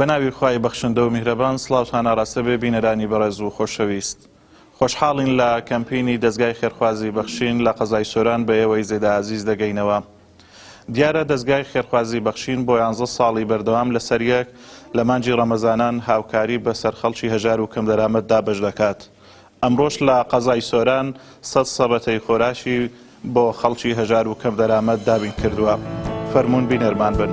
بەناوی خوای بەخشندە و میهرەبان سڵاوتان ئاڕاستە بێ بینەرانی بەڕێز و خۆشەویست. خۆشحاڵین لە کەمپینی دەستگای خێرخوازی بەخشین لە قەزای سۆران بە ئێوەی زێدە عەزیز دەگەینەوە. دیارە دەستگای خێرخوازی بەخشین بۆ 11 ساڵی بەردەوام لەسەر یەک لە مانجی ڕەمەزانان هاوکاری بەسەر خەڵکی هەژار و کەم دەرامەتدا بەش دەکات. ئەمڕۆژ لە قەزای سۆران 100 سەبەتەی خۆراشی بۆ خەڵکی هەژار و کەم دەرامەت دابین کردووە. فەرموون بینەرمان بن.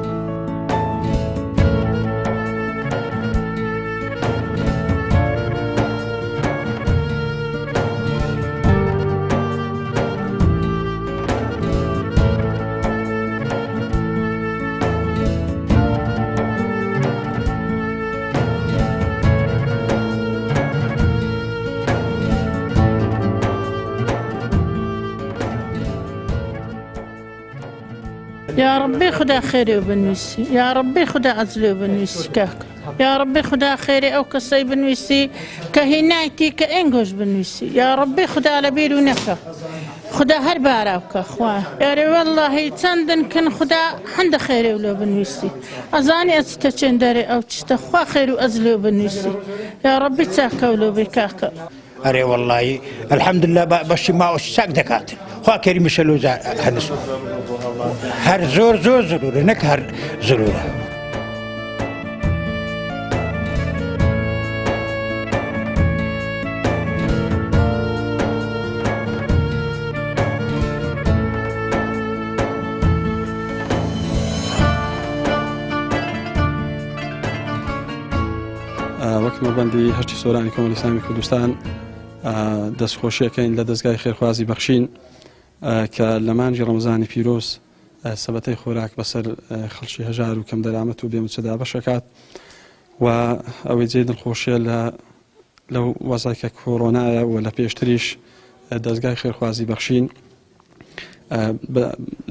يا ربي خدا خيري وبنويسي، يا ربي خدا عزلي وبنويسي كاك، يا ربي خدا خيري أو كسي بنويسي كهنايتي كإنجوش بنويسي، يا ربي خدا لبير ونكا خدا هربارا وكا خواه، يا ربي والله تندن كن خدا حند خيري ولو بنويسي، أزاني أستشن داري أو تشتخوا خيري وأزلي وبنويسي، يا ربي تاكا ولو بكاكا. أري والله الحمد لله بشي ما أشتاق دكاتر خوا كريم مشلوزا هنس هر زور ضروري نك هر ضروري وەک مەبەندی هەرچی سۆرانی کۆمەڵی ئیسلامی کوردستان دەستخۆشیەکەین لە دەستگای خێرخوازی بەخشین کە لە مانجی ڕەمەزانی پیرۆز سەبەتەی خۆراک بەسەر خەڵکی هەژار و کەم دەرامەت و بێموچەدا بەشەکات و ئەوەی جێ دڵخۆشیە لەو وەزای کە کۆڕۆنایە و لە پێشتریش دەستگای خێرخوازی بەخشین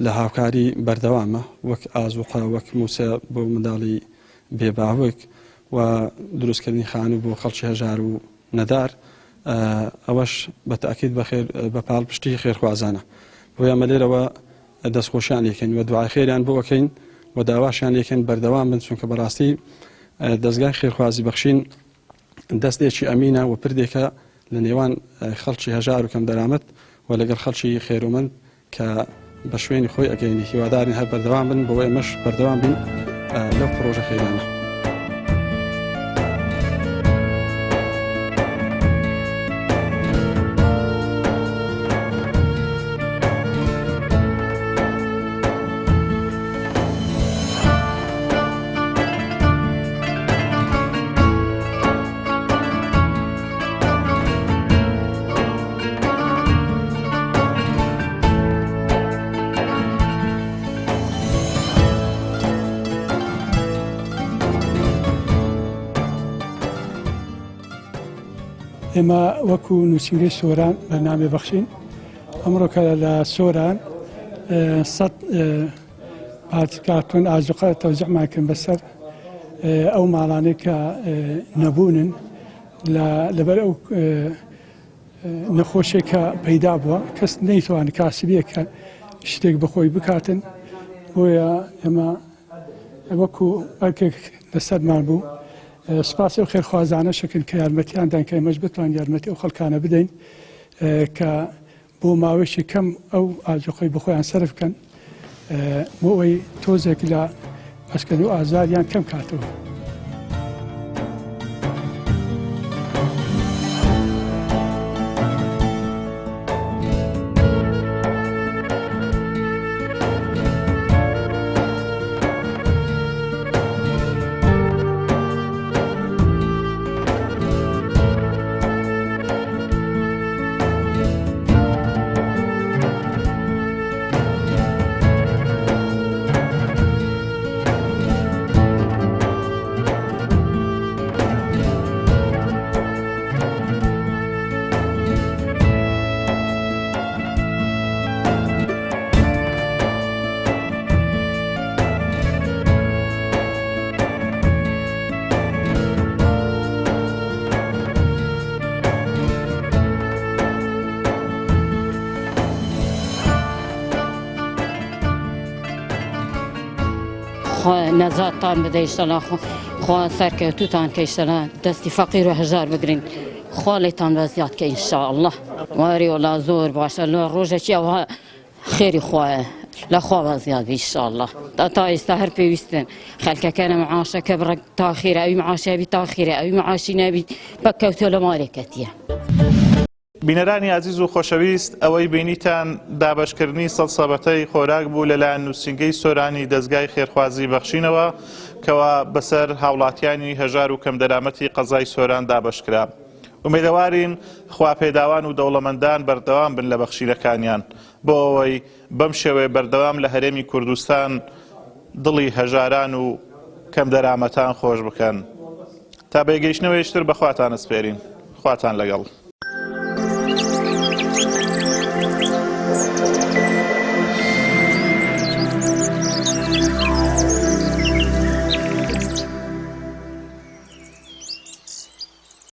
لە هاوکاری بەردەوامە وەک ئازوقا وەک موسە بۆ منداڵی بێباوک و دروستکردنی خانوو بۆ خەڵکی هەژار و نەدار ئەوەش بە تاکید بە پاڵ پشتی خێرخوازانە بۆیە ئەمە لێرەوە دەستخۆشیان لێکەین و دوعای خێریان بۆ ئەکەین و داواشیان لێکەین بەردەوام بن چونکە بەڕاستی دەستگای خێرخوازی بەخشین دەستێکی ئەمینە و پردێکە لە نێوان خەڵکی هەژار و کەم دەرامەت و لەگەڵ خەڵکی خێرومەند کە بە شوێنی خۆی ئەگەینی هیوادارین هەر بەردەوام بن بۆ ئێمەش بەردەوام بین لەو پرۆژە خێرانە. ئێمە وەکو نووسینگەی سۆران بەنامێ بەخشین ئەمڕۆکە لە سۆران 100 پارچکارتۆن ئازوقە تەوزیعمان کرد بەسەر ئەو ماڵانەی کە نەبوونن لەبەر ئەو نەخۆشێکە پەیدا بووە کەس نەیتوانێت کاسبیەکە شتێک بەخۆی بکاتن بۆیە ئێمە وەکو ئەرکێک لەسەرمان بوو سپاس و خێرخوازانە شکن کە یارمەتیاندان کە ئێمەش بتوان یارمەتی ئەو خەڵکانە بدەین کە بۆ ماوەیەکی کەم ئەو ئاجۆخۆی بەخۆیان سەرف بکەن بۆ ئەوەی تۆزێک لە ئەشکەنی و ئازاریان کەم کاتەوە. نجاتان بده ایشالا خوا سەرکەوتوتان کەیشتەنە دەستی فەقیر و هەژار بگرین خوا لێتان بەزیاد کە ئینشاءالله واری وڵا زۆر باشە لە ڕۆژێکی ئەوها خێری خوایە لە خوا بەزیاد بی ئینشاءالله تا ئێستا هەر پێویستن خەلکەکەنە معاشەکە بڕێک تاخیرە ئەوی معاشیابی تاخیرە ئەوی معاشی نابیت بەکەوتۆ لە مالێکەتیە. بینەرانی عزیز و خۆشەویست ئەوەی بینیتان دابەشکردنی سەڵسەبەتەی خۆراک بوو لەلایەن نووسینگەی سۆرانی دەستگای خێرخوازی بەخشینەوە کەوا بەسەر هاوڵاتیانی هەژار و کەم دەرامەتی قەزای سۆران دابەشکرا. ومێدەوارین خواپێداوان و دەوڵەمەندان بەردەوام بن لە بەخشینەکانیان بۆ ئەوەی بەم شێوەیە بەردەوام لە هەرێمی کوردستان دڵی هەژاران و کەم دەرامەتان خۆش بکەن. تا بێگەیشتنەوەیشتر بەخواتان ئەسپێرین. خواتان لەگەڵ.